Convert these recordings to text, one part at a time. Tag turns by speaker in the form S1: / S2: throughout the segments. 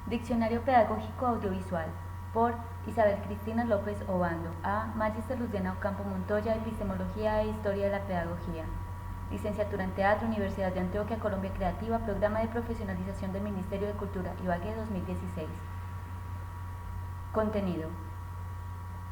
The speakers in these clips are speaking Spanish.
S1: Diccionario Pedagógico Audiovisual, por Isabel Cristina López Obando, A. Magister Luciana Ocampo Montoya, Epistemología e Historia de la Pedagogía. Licenciatura en Teatro, Universidad de Antioquia, Colombia Creativa, Programa de Profesionalización del Ministerio de Cultura, Ibagué 2016. Contenido.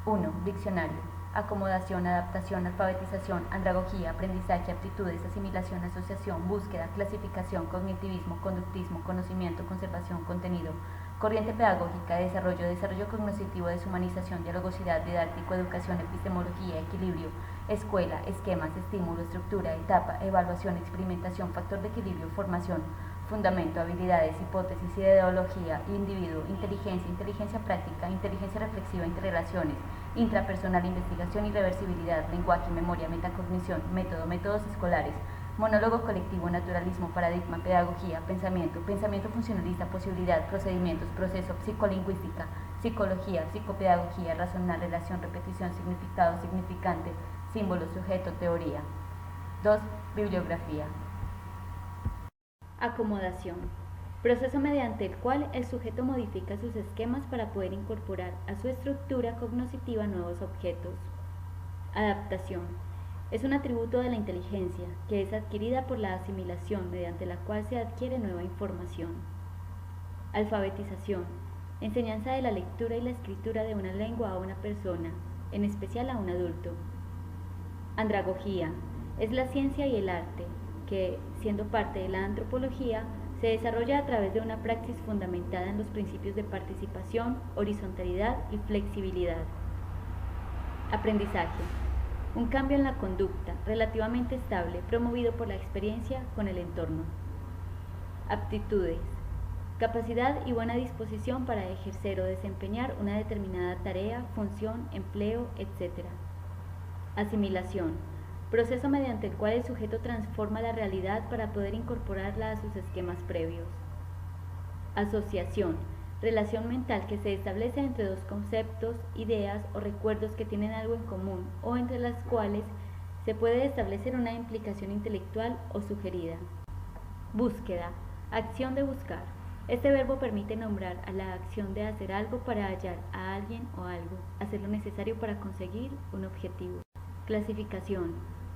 S1: 1. Diccionario. Acomodación, adaptación, alfabetización, andragogía, aprendizaje, aptitudes, asimilación, asociación, búsqueda, clasificación, cognitivismo, conductismo, conocimiento, conservación, contenido, corriente pedagógica, desarrollo cognitivo, deshumanización, dialogosidad, didáctico, educación, epistemología, equilibrio, escuela, esquemas, estímulo, estructura, etapa, evaluación, experimentación, factor de equilibrio, formación, fundamento, habilidades, hipótesis, ideología, individuo, inteligencia práctica, inteligencia reflexiva, interrelaciones, intrapersonal, investigación y reversibilidad, lenguaje, memoria, metacognición, método, métodos escolares, monólogo colectivo, naturalismo, paradigma, pedagogía, pensamiento funcionalista, posibilidad, procedimientos, proceso, psicolingüística, psicología, psicopedagogía, razonar, relación, repetición, significado, significante, símbolo, sujeto, teoría. 2. Bibliografía. Acomodación. Proceso mediante el cual el sujeto modifica sus esquemas para poder incorporar a su estructura cognitiva nuevos objetos. Adaptación. Es un atributo de la inteligencia que es adquirida por la asimilación mediante la cual se adquiere nueva información. Alfabetización. Enseñanza de la lectura y la escritura de una lengua a una persona, en especial a un adulto. Andragogía. Es la ciencia y el arte que, siendo parte de la antropología, se desarrolla a través de una praxis fundamentada en los principios de participación, horizontalidad y flexibilidad. Aprendizaje. Un cambio en la conducta relativamente estable promovido por la experiencia con el entorno. Aptitudes. Capacidad y buena disposición para ejercer o desempeñar una determinada tarea, función, empleo, etc. Asimilación. Proceso mediante el cual el sujeto transforma la realidad para poder incorporarla a sus esquemas previos. Asociación. Relación mental que se establece entre dos conceptos, ideas o recuerdos que tienen algo en común o entre las cuales se puede establecer una implicación intelectual o sugerida. Búsqueda. Acción de buscar. Este verbo permite nombrar a la acción de hacer algo para hallar a alguien o algo, hacer lo necesario para conseguir un objetivo. Clasificación.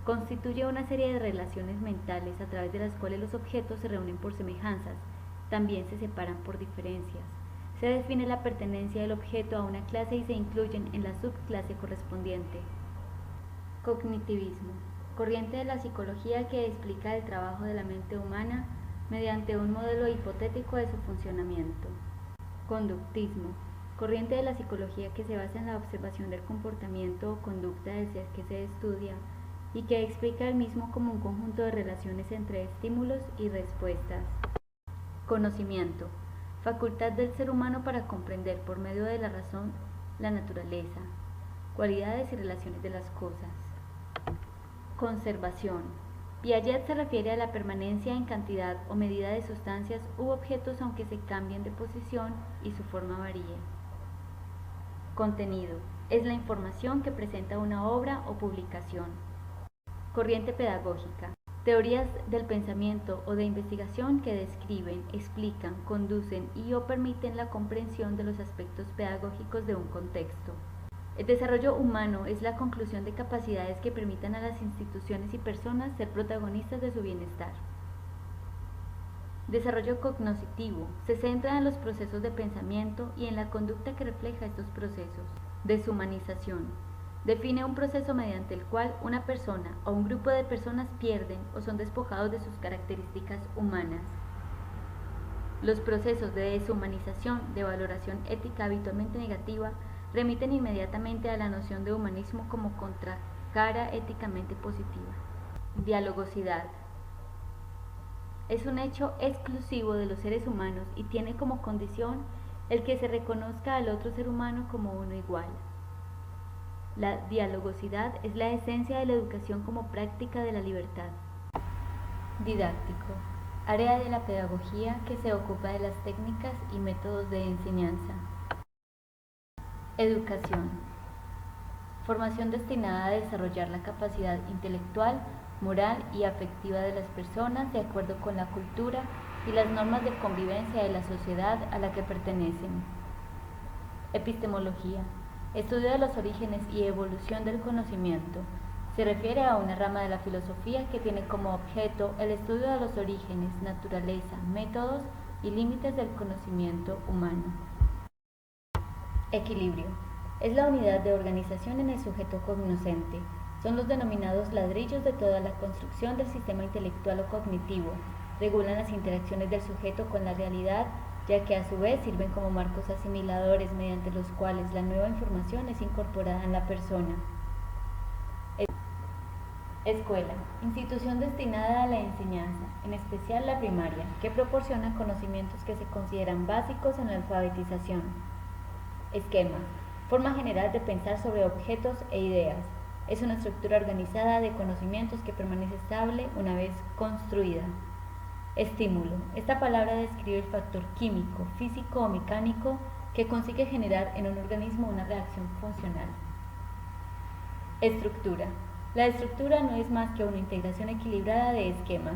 S1: Constituye una serie de relaciones mentales a través de las cuales los objetos se reúnen por semejanzas, también se separan por diferencias. Se define la pertenencia del objeto a una clase y se incluyen en la subclase correspondiente. Cognitivismo. Corriente de la psicología que explica el trabajo de la mente humana mediante un modelo hipotético de su funcionamiento. Conductismo. Corriente de la psicología que se basa en la observación del comportamiento o conducta del ser que se estudia y que explica el mismo como un conjunto de relaciones entre estímulos y respuestas. Conocimiento. Facultad del ser humano para comprender por medio de la razón la naturaleza, cualidades y relaciones de las cosas. Conservación. Piaget se refiere a la permanencia en cantidad o medida de sustancias u objetos aunque se cambien de posición y su forma varíe. Contenido. Es la información que presenta una obra o publicación. Corriente pedagógica. Teorías del pensamiento o de investigación que describen, explican, conducen y o permiten la comprensión de los aspectos pedagógicos de un contexto. El desarrollo humano es la conclusión de capacidades que permitan a las instituciones y personas ser protagonistas de su bienestar. Desarrollo cognitivo. Se centra en los procesos de pensamiento y en la conducta que refleja estos procesos. Deshumanización. Define un proceso mediante el cual una persona o un grupo de personas pierden o son despojados de sus características humanas. Los procesos de deshumanización, de valoración ética habitualmente negativa, remiten inmediatamente a la noción de humanismo como contracara éticamente positiva. Dialogosidad. Es un hecho exclusivo de los seres humanos y tiene como condición el que se reconozca al otro ser humano como uno igual. La dialogosidad es la esencia de la educación como práctica de la libertad. Didáctico. Área de la pedagogía que se ocupa de las técnicas y métodos de enseñanza. Educación. Formación destinada a desarrollar la capacidad intelectual, moral y afectiva de las personas de acuerdo con la cultura y las normas de convivencia de la sociedad a la que pertenecen. Epistemología, estudio de los orígenes y evolución del conocimiento. Se refiere a una rama de la filosofía que tiene como objeto el estudio de los orígenes, naturaleza, métodos y límites del conocimiento humano. Equilibrio. Es la unidad de organización en el sujeto cognoscente. Son los denominados ladrillos de toda la construcción del sistema intelectual o cognitivo. Regulan las interacciones del sujeto con la realidad, ya que a su vez sirven como marcos asimiladores mediante los cuales la nueva información es incorporada en la persona. Escuela, institución destinada a la enseñanza, en especial la primaria, que proporciona conocimientos que se consideran básicos en la alfabetización. Esquema, forma general de pensar sobre objetos e ideas. Es una estructura organizada de conocimientos que permanece estable una vez construida. Estímulo, esta palabra describe el factor químico, físico o mecánico que consigue generar en un organismo una reacción funcional. Estructura. La estructura no es más que una integración equilibrada de esquemas.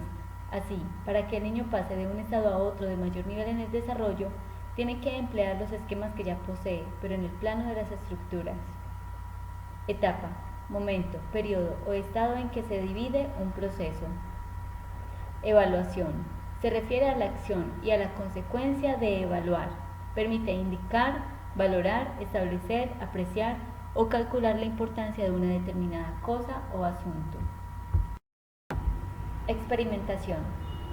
S1: Así, para que el niño pase de un estado a otro de mayor nivel en el desarrollo, tiene que emplear los esquemas que ya posee, pero en el plano de las estructuras. Etapa, momento, periodo o estado en que se divide un proceso. Evaluación. Se refiere a la acción y a la consecuencia de evaluar. Permite indicar, valorar, establecer, apreciar o calcular la importancia de una determinada cosa o asunto. Experimentación.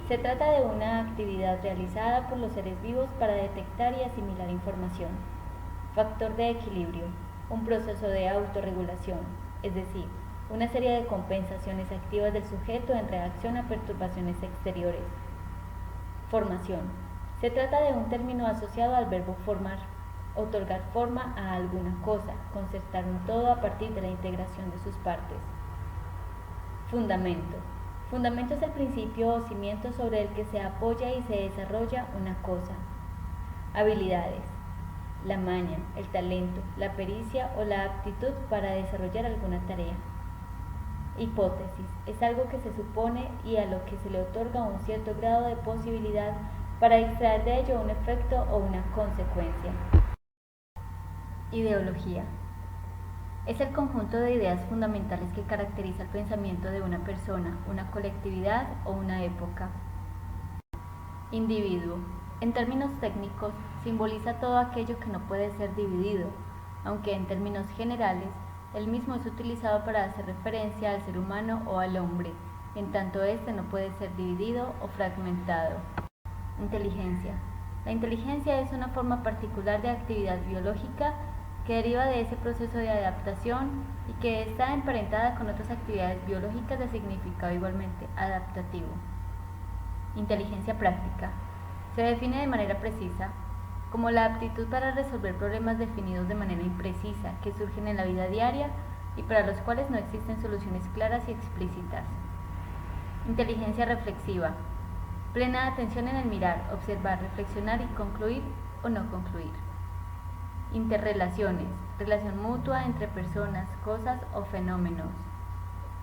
S1: Se trata de una actividad realizada por los seres vivos para detectar y asimilar información. Factor de equilibrio. Un proceso de autorregulación, es decir, una serie de compensaciones activas del sujeto en reacción a perturbaciones exteriores. Formación. Se trata de un término asociado al verbo formar. Otorgar forma a alguna cosa, concertar un todo a partir de la integración de sus partes. Fundamento. Fundamento es el principio o cimiento sobre el que se apoya y se desarrolla una cosa. Habilidades. La maña, el talento, la pericia o la aptitud para desarrollar alguna tarea. Hipótesis. Es algo que se supone y a lo que se le otorga un cierto grado de posibilidad para extraer de ello un efecto o una consecuencia. Ideología. Es el conjunto de ideas fundamentales que caracteriza el pensamiento de una persona, una colectividad o una época. Individuo. En términos técnicos, simboliza todo aquello que no puede ser dividido, aunque en términos generales, el mismo es utilizado para hacer referencia al ser humano o al hombre, en tanto éste no puede ser dividido o fragmentado. Inteligencia. La inteligencia es una forma particular de actividad biológica que deriva de ese proceso de adaptación y que está emparentada con otras actividades biológicas de significado igualmente adaptativo. Inteligencia práctica. Se define de manera precisa como la aptitud para resolver problemas definidos de manera imprecisa que surgen en la vida diaria y para los cuales no existen soluciones claras y explícitas. Inteligencia reflexiva. Plena atención en el mirar, observar, reflexionar y concluir o no concluir. Interrelaciones, relación mutua entre personas, cosas o fenómenos.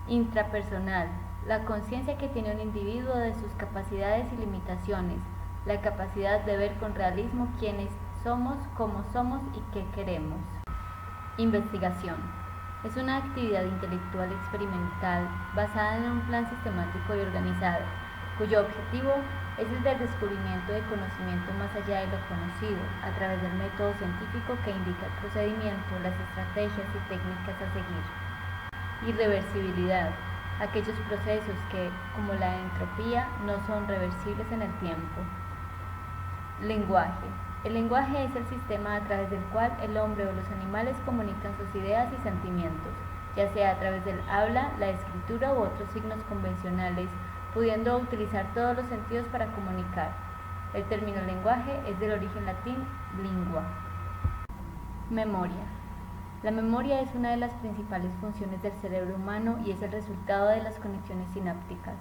S1: Intrapersonal, la conciencia que tiene un individuo de sus capacidades y limitaciones, la capacidad de ver con realismo quiénes somos, cómo somos y qué queremos. Investigación. Es una actividad intelectual experimental basada en un plan sistemático y organizado, cuyo objetivo es el del descubrimiento de conocimiento más allá de lo conocido, a través del método científico que indica el procedimiento, las estrategias y técnicas a seguir. Irreversibilidad. Aquellos procesos que, como la entropía, no son reversibles en el tiempo. Lenguaje. El lenguaje es el sistema a través del cual el hombre o los animales comunican sus ideas y sentimientos, ya sea a través del habla, la escritura u otros signos convencionales, pudiendo utilizar todos los sentidos para comunicar. El término lenguaje es del origen latín lingua. Memoria. La memoria es una de las principales funciones del cerebro humano y es el resultado de las conexiones sinápticas.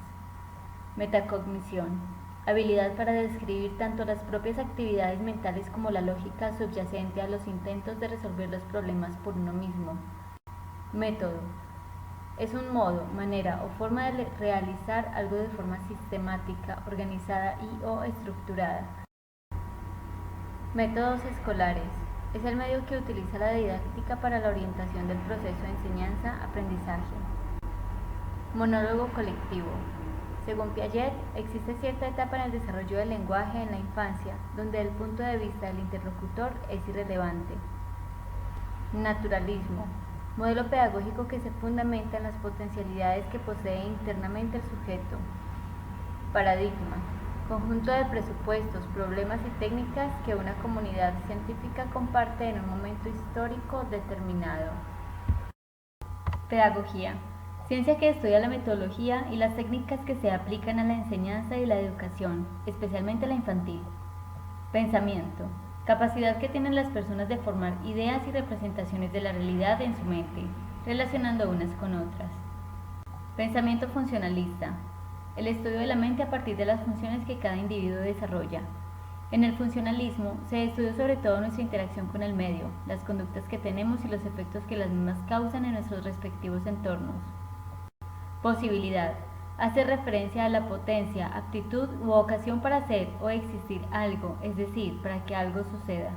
S1: Metacognición. Habilidad para describir tanto las propias actividades mentales como la lógica subyacente a los intentos de resolver los problemas por uno mismo. Método. Es un modo, manera o forma de realizar algo de forma sistemática, organizada y o estructurada. Métodos escolares. Es el medio que utiliza la didáctica para la orientación del proceso de enseñanza-aprendizaje. Monólogo colectivo. Según Piaget, existe cierta etapa en el desarrollo del lenguaje en la infancia, donde el punto de vista del interlocutor es irrelevante. Naturalismo. Modelo pedagógico que se fundamenta en las potencialidades que posee internamente el sujeto. Paradigma. Conjunto de presupuestos, problemas y técnicas que una comunidad científica comparte en un momento histórico determinado. Pedagogía. Ciencia que estudia la metodología y las técnicas que se aplican a la enseñanza y la educación, especialmente la infantil. Pensamiento. Capacidad que tienen las personas de formar ideas y representaciones de la realidad en su mente, relacionando unas con otras. Pensamiento funcionalista. El estudio de la mente a partir de las funciones que cada individuo desarrolla. En el funcionalismo se estudia sobre todo nuestra interacción con el medio, las conductas que tenemos y los efectos que las mismas causan en nuestros respectivos entornos. Posibilidad. Hace referencia a la potencia, aptitud u ocasión para hacer o existir algo, es decir, para que algo suceda.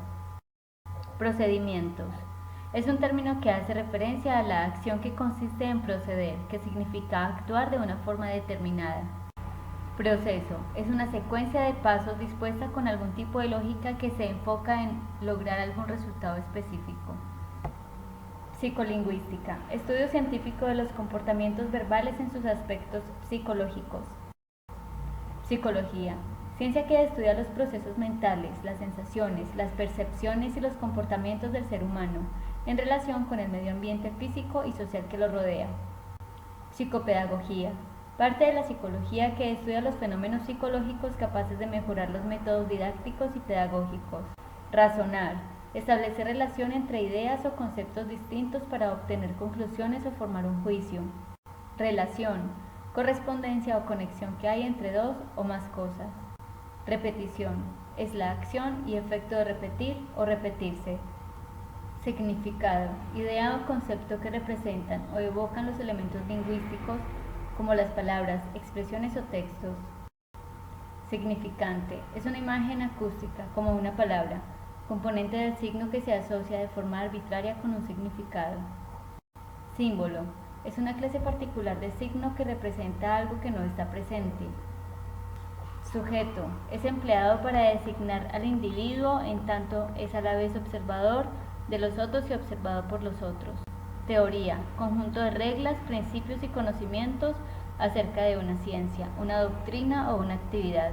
S1: Procedimientos. Es un término que hace referencia a la acción que consiste en proceder, que significa actuar de una forma determinada. Proceso. Es una secuencia de pasos dispuesta con algún tipo de lógica que se enfoca en lograr algún resultado específico. Psicolingüística. Estudio científico de los comportamientos verbales en sus aspectos psicológicos. Psicología. Ciencia que estudia los procesos mentales, las sensaciones, las percepciones y los comportamientos del ser humano en relación con el medio ambiente físico y social que lo rodea. Psicopedagogía. Parte de la psicología que estudia los fenómenos psicológicos capaces de mejorar los métodos didácticos y pedagógicos. Razonar. Establecer relación entre ideas o conceptos distintos para obtener conclusiones o formar un juicio. Relación. Correspondencia o conexión que hay entre dos o más cosas. Repetición. Es la acción y efecto de repetir o repetirse. Significado. Idea o concepto que representan o evocan los elementos lingüísticos como las palabras, expresiones o textos. Significante. Es una imagen acústica, como una palabra, componente del signo que se asocia de forma arbitraria con un significado. Símbolo. Es una clase particular de signo que representa algo que no está presente. Sujeto. Es empleado para designar al individuo en tanto es a la vez observador de los otros y observado por los otros. Teoría. Conjunto de reglas, principios y conocimientos acerca de una ciencia, una doctrina o una actividad.